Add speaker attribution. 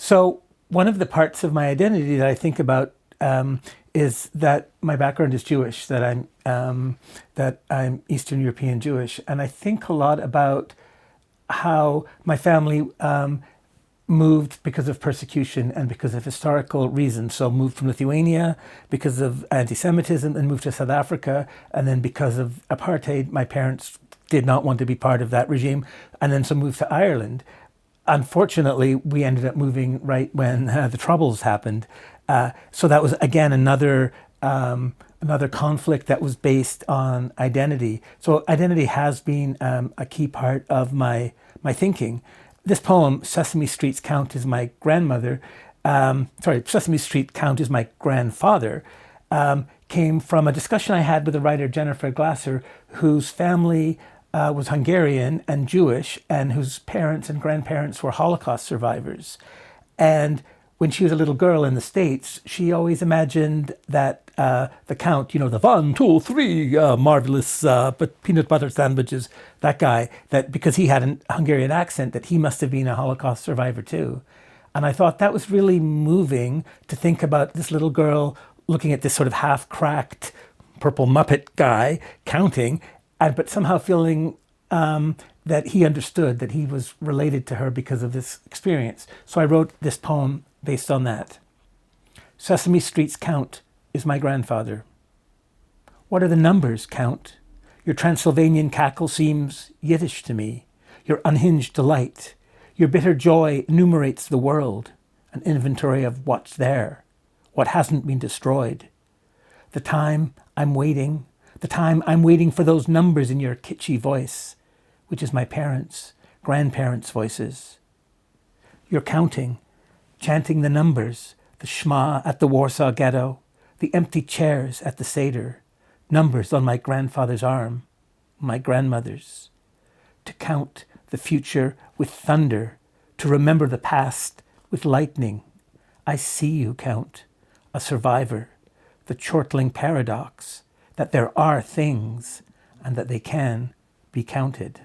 Speaker 1: So one of the parts of my identity that I think about is that my background is Jewish, that I'm Eastern European Jewish, and I think a lot about how my family moved because of persecution and because of historical reasons. So moved from Lithuania because of anti-Semitism and moved to South Africa, and then because of apartheid, my parents did not want to be part of that regime, and then so moved to Ireland. Unfortunately, we ended up moving right when the Troubles happened. So that was, again, another conflict that was based on identity. So identity has been a key part of my thinking. This poem, Sesame Street's Count is my grandmother, Sesame Street Count is my grandfather, came from a discussion I had with the writer Jennifer Glasser, whose family was Hungarian and Jewish, and whose parents and grandparents were Holocaust survivors. And when she was a little girl in the States, she always imagined that the Count, the 1, 2, 3, marvelous but peanut butter sandwiches, that guy, that because he had a Hungarian accent, that he must have been a Holocaust survivor too. And I thought that was really moving to think about this little girl looking at this sort of half-cracked purple Muppet guy counting, but somehow feeling that he understood, that he was related to her because of this experience. So I wrote this poem based on that. Sesame Street's Count is my grandfather. What are the numbers, Count? Your Transylvanian cackle seems Yiddish to me. Your unhinged delight, your bitter joy enumerates the world, an inventory of what's there, what hasn't been destroyed. The time I'm waiting for those numbers in your kitschy voice, which is my parents' grandparents' voices. You're counting, chanting the numbers, the Shema at the Warsaw Ghetto, the empty chairs at the Seder, numbers on my grandfather's arm, my grandmother's. To count the future with thunder, to remember the past with lightning. I see you, Count, a survivor, the chortling paradox, that there are things and that they can be counted.